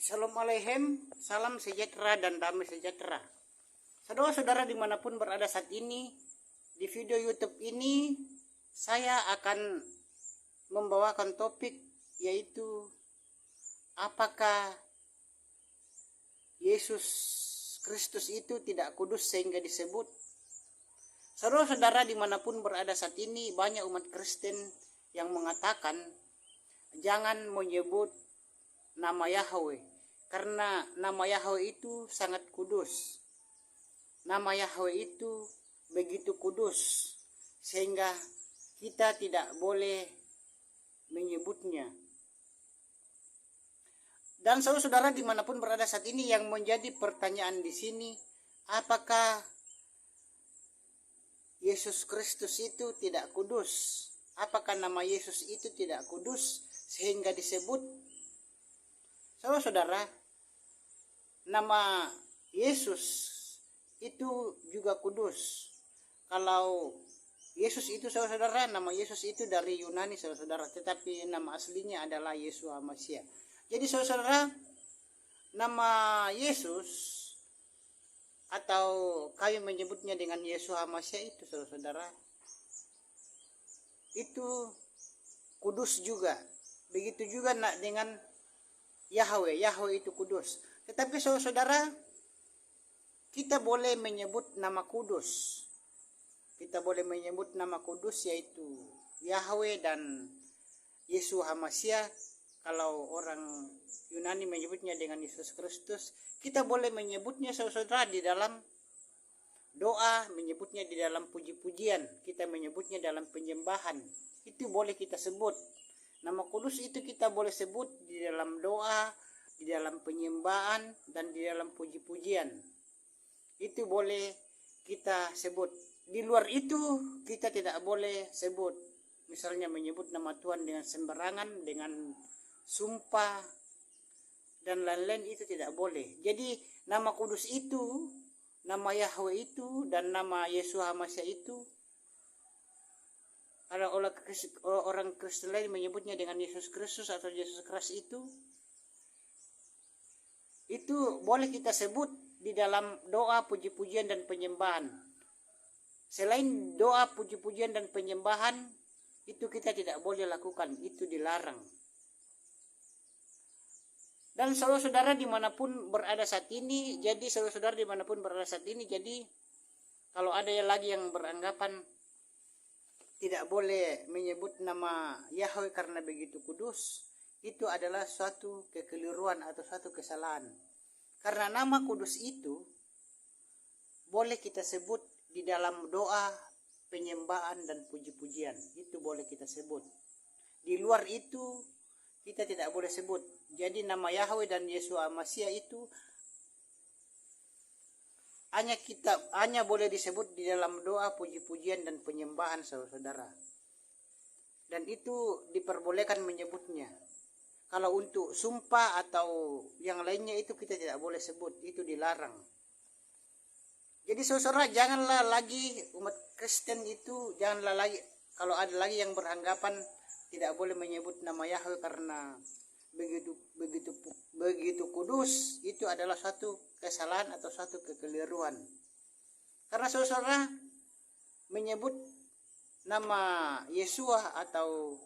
Shalom Aleichem, salam sejahtera dan damai sejahtera. Saudara-saudara dimanapun berada saat ini, di video YouTube ini saya akan membawakan topik yaitu apakah Yesus Kristus itu tidak kudus sehingga disebut. Saudara-saudara dimanapun berada saat ini, banyak umat Kristen yang mengatakan jangan menyebut nama Yahweh, karena nama Yahweh itu sangat kudus. Nama Yahweh itu begitu kudus sehingga kita tidak boleh menyebutnya. Dan saudara-saudara dimanapun berada saat ini, yang menjadi pertanyaan di sini, apakah Yesus Kristus itu tidak kudus? Apakah nama Yesus itu tidak kudus sehingga disebut? Saudara-saudara, nama Yesus itu juga kudus. Kalau Yesus itu, saudara-saudara, nama Yesus itu dari Yunani, saudara-saudara, tetapi nama aslinya adalah Yeshua Mashiach. Jadi saudara-saudara, nama Yesus atau kami menyebutnya dengan Yeshua Mashiach itu, saudara-saudara, itu kudus juga. Begitu juga dengan Yahweh itu kudus. Tetapi saudara-saudara, kita boleh menyebut nama kudus. Kita boleh menyebut nama kudus yaitu Yahweh dan Yeshua Mashiach. Kalau orang Yunani menyebutnya dengan Yesus Kristus, kita boleh menyebutnya saudara-saudara di dalam doa, menyebutnya di dalam puji-pujian, kita menyebutnya dalam penyembahan. Itu boleh kita sebut. Nama kudus itu kita boleh sebut di dalam doa, di dalam penyembahan, dan di dalam puji-pujian. Itu boleh kita sebut. Di luar itu kita tidak boleh sebut. Misalnya menyebut nama Tuhan dengan sembarangan, dengan sumpah, dan lain-lain, itu tidak boleh. Jadi nama kudus itu, nama Yahweh itu, dan nama Yeshua Mashiach itu, ada orang Kristen lain menyebutnya dengan Yesus Kristus atau Yesus Keras, itu boleh kita sebut di dalam doa, puji-pujian, dan penyembahan. Selain doa, puji-pujian, dan penyembahan, itu kita tidak boleh lakukan, itu dilarang. Dan saudara-saudara dimanapun berada saat ini, jadi saudara-saudara dimanapun berada saat ini, jadi kalau ada yang lagi yang beranggapan tidak boleh menyebut nama Yahweh karena begitu kudus, itu adalah suatu kekeliruan atau suatu kesalahan. Karena nama kudus itu boleh kita sebut di dalam doa, penyembahan, dan puji-pujian. Itu boleh kita sebut. Di luar itu kita tidak boleh sebut. Jadi nama Yahweh dan Yeshua Mashiach itu hanya boleh disebut di dalam doa, puji-pujian, dan penyembahan, saudara-saudara. Dan itu diperbolehkan menyebutnya. Kalau untuk sumpah atau yang lainnya itu kita tidak boleh sebut, itu dilarang. Jadi saudara, janganlah lagi umat Kristen itu, janganlah lagi, kalau ada lagi yang beranggapan tidak boleh menyebut nama Yahweh karena begitu kudus, itu adalah suatu kesalahan atau suatu kekeliruan. Karena saudara menyebut nama Yeshua atau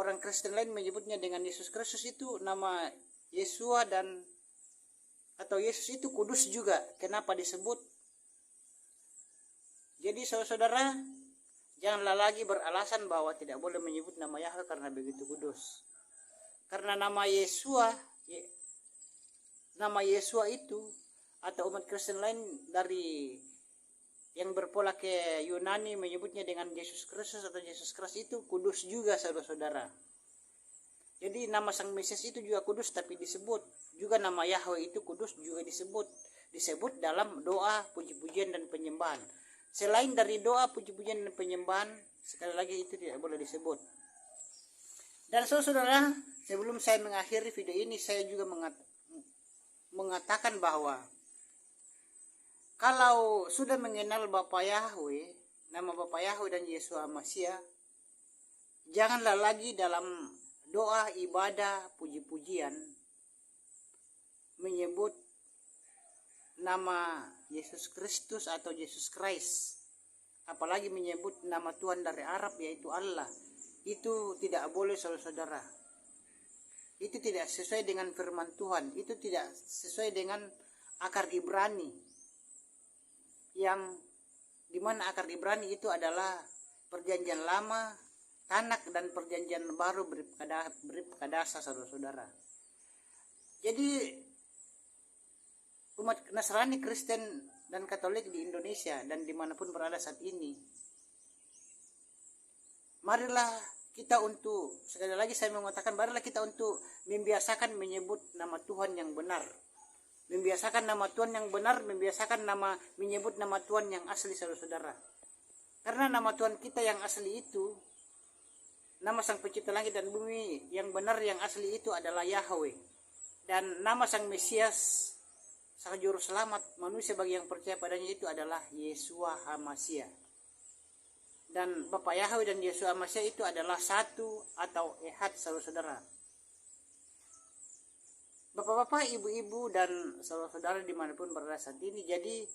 orang Kristen lain menyebutnya dengan Yesus Kristus, itu nama Yeshua atau Yesus itu kudus juga. Kenapa disebut? Jadi saudara, janganlah lagi beralasan bahwa tidak boleh menyebut nama Yahweh karena begitu kudus. Karena nama Yeshua itu atau umat Kristen lain dari yang berpola ke Yunani menyebutnya dengan Yesus Kristus atau Yesus Keras, itu kudus juga, saudara-saudara. Jadi nama Sang Mesias itu juga kudus, tapi disebut juga nama Yahweh itu kudus juga disebut dalam doa, puji-pujian, dan penyembahan. Selain dari doa, puji-pujian, dan penyembahan, sekali lagi itu tidak boleh disebut. Dan saudara, sebelum saya mengakhiri video ini, saya juga mengatakan bahwa kalau sudah mengenal Bapa Yahweh, nama Bapa Yahweh dan Yeshua Mashiach, janganlah lagi dalam doa, ibadah, puji-pujian, menyebut nama Yesus Kristus atau Yesus Christ, apalagi menyebut nama Tuhan dari Arab yaitu Allah, itu tidak boleh saudara-saudara. Itu tidak sesuai dengan firman Tuhan, itu tidak sesuai dengan akar Ibrani, yang dimana akar Ibrani itu adalah perjanjian lama, Tanak, dan perjanjian baru Brit Kadasa, saudara-saudara. Jadi umat Nasrani, Kristen, dan Katolik di Indonesia dan dimanapun berada saat ini, marilah kita untuk, sekali lagi saya mengatakan, marilah kita untuk membiasakan menyebut nama Tuhan yang benar, membiasakan nama Tuhan yang benar, membiasakan menyebut nama Tuhan yang asli, saudara-saudara. Karena nama Tuhan kita yang asli itu, nama Sang Pencipta langit dan bumi yang benar yang asli itu adalah Yahweh, dan nama Sang Mesias, Sang Juru Selamat manusia bagi yang percaya padanya itu adalah Yeshua HaMashiach. Dan Bapa Yahweh dan Yeshua HaMashiach itu adalah satu atau ehad, saudara-saudara. Bapak-bapak, ibu-ibu, dan saudara-saudara dimanapun berada saat ini, jadi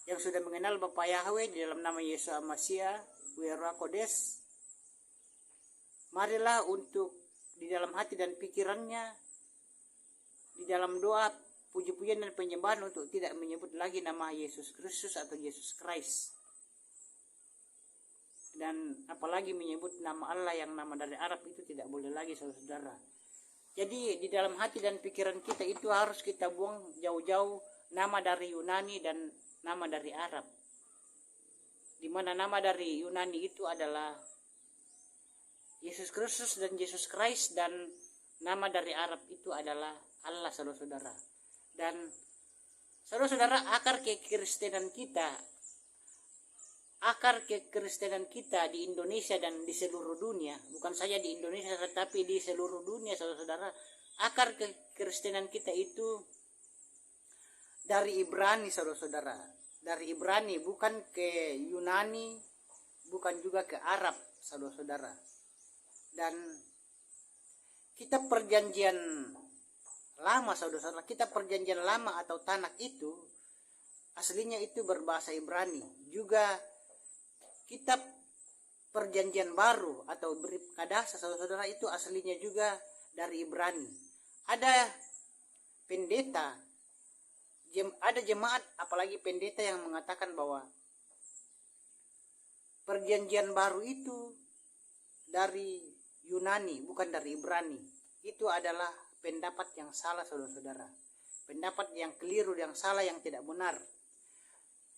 yang sudah mengenal Bapa Yahweh di dalam nama Yeshua HaMashiach, Ruach Kodes, marilah untuk di dalam hati dan pikirannya, di dalam doa, puji-pujian dan penyembahan, untuk tidak menyebut lagi nama Yesus Kristus atau Yesus Christ, dan apalagi menyebut nama Allah yang nama dari Arab, itu tidak boleh lagi, saudara-saudara. Jadi di dalam hati dan pikiran kita itu harus kita buang jauh-jauh nama dari Yunani dan nama dari Arab, di mana nama dari Yunani itu adalah Yesus Kristus dan Yesus Christ, dan nama dari Arab itu adalah Allah, saudara-saudara. Dan saudara-saudara, akar kekristenan kita di Indonesia dan di seluruh dunia, bukan saja di Indonesia tetapi di seluruh dunia, saudara-saudara, akar kekristenan kita itu dari Ibrani, saudara-saudara. Dari Ibrani, bukan ke Yunani, bukan juga ke Arab, saudara-saudara. Dan kita perjanjian lama, saudara-saudara, kita perjanjian lama atau Tanak itu aslinya itu berbahasa Ibrani. Juga kitab perjanjian baru atau Brit Kadasa, saudara-saudara, itu aslinya juga dari Ibrani. Ada pendeta, ada jemaat, apalagi pendeta yang mengatakan bahwa perjanjian baru itu dari Yunani, bukan dari Ibrani. Itu adalah pendapat yang salah, saudara-saudara. Pendapat yang keliru, yang salah, yang tidak benar.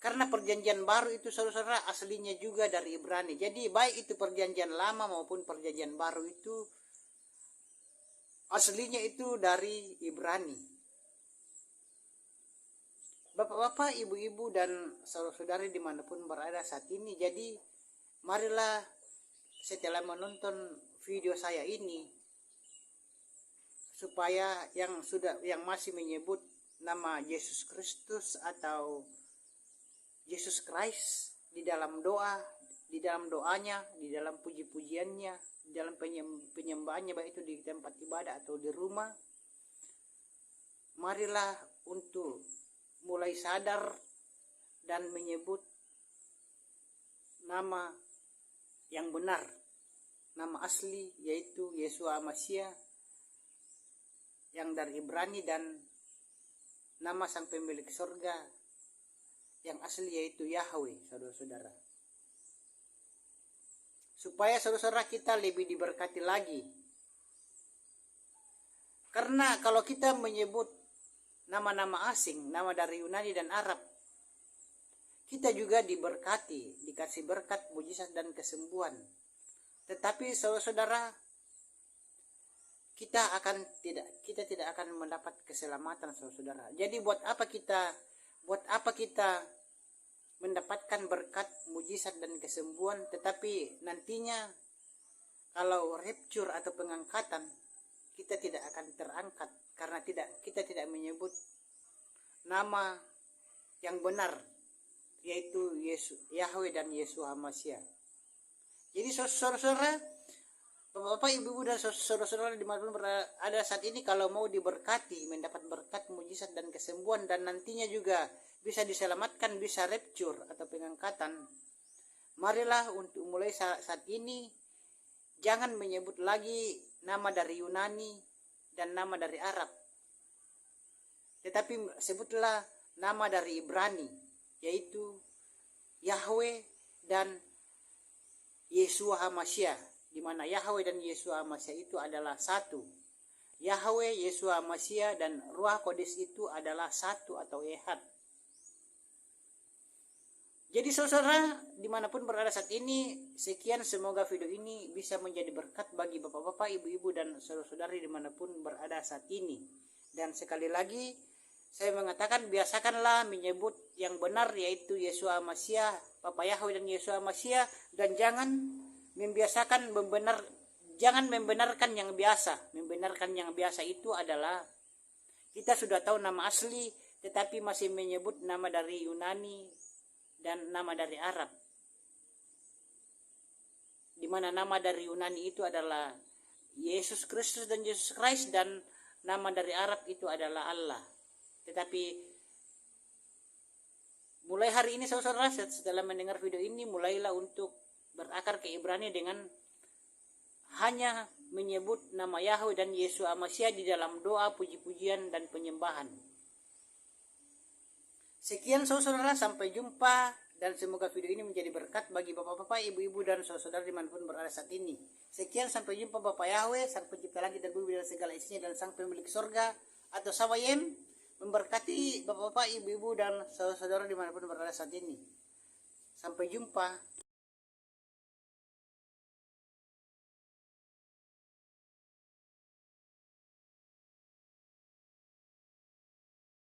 Karena perjanjian baru itu, saudara-saudara, aslinya juga dari Ibrani. Jadi baik itu perjanjian lama maupun perjanjian baru itu aslinya itu dari Ibrani. Bapak-bapak, ibu-ibu, dan saudara-saudari dimanapun berada saat ini, jadi marilah setelah menonton video saya ini, supaya yang masih menyebut nama Yesus Kristus atau Yesus Christ di dalam doa, di dalam doanya, di dalam puji-pujiannya, di dalam penyembahannya, baik itu di tempat ibadah atau di rumah, marilah untuk mulai sadar dan menyebut nama yang benar, nama asli, yaitu Yeshua HaMashiach yang dari Ibrani, dan nama Sang Pemilik Surga yang asli yaitu Yahweh, saudara-saudara. Supaya saudara-saudara kita lebih diberkati lagi. Karena kalau kita menyebut nama-nama asing, nama dari Yunani dan Arab, kita juga diberkati, dikasih berkat, mujizat, dan kesembuhan. Tetapi saudara-saudara, kita tidak akan mendapat keselamatan, saudara-saudara. Jadi buat apa kita mendapatkan berkat, mujizat, dan kesembuhan, tetapi nantinya kalau rapture atau pengangkatan, kita tidak akan terangkat karena kita tidak menyebut nama yang benar, yaitu Yahweh dan Yeshua HaMashiach. Jadi saudara-saudara, Bapak, ibu-ibu dan saudara-saudara dimanapun berada saat ini, kalau mau diberkati, mendapat berkat, mujizat dan kesembuhan, dan nantinya juga bisa diselamatkan, bisa rapture atau pengangkatan, marilah untuk mulai saat ini jangan menyebut lagi nama dari Yunani dan nama dari Arab, tetapi sebutlah nama dari Ibrani, yaitu Yahweh dan Yeshua HaMashiach, di mana Yahweh dan Yeshua HaMashiach itu adalah satu. Yahweh, Yeshua HaMashiach, dan Ruach Kudus itu adalah satu atau ehad. Jadi saudara, dimanapun berada saat ini, sekian, semoga video ini bisa menjadi berkat bagi bapak-bapak, ibu-ibu, dan saudara-saudari dimanapun berada saat ini. Dan sekali lagi, saya mengatakan, biasakanlah menyebut yang benar, yaitu Yeshua HaMashiach, Bapak Yahweh dan Yeshua HaMashiach, dan jangan membenarkan yang biasa. Membenarkan yang biasa itu adalah kita sudah tahu nama asli, tetapi masih menyebut nama dari Yunani dan nama dari Arab, di mana nama dari Yunani itu adalah Yesus Kristus dan Yesus Christ, dan nama dari Arab itu adalah Allah. Tetapi mulai hari ini saudara, setelah mendengar video ini, mulailah untuk berakar ke Ibrani dengan hanya menyebut nama Yahweh dan Yesus HaMashiach di dalam doa, puji-pujian, dan penyembahan. Sekian saudara, sampai jumpa, dan semoga video ini menjadi berkat bagi bapak-bapak, ibu-ibu, dan saudara dimanapun berada saat ini. Sekian, sampai jumpa. Bapak Yahweh, Sang Pencipta langit dan bumi dan segala isinya, dan Sang Pemilik sorga atau Sawayem, memberkati bapak-bapak, ibu-ibu, dan saudara dimanapun berada saat ini. Sampai jumpa.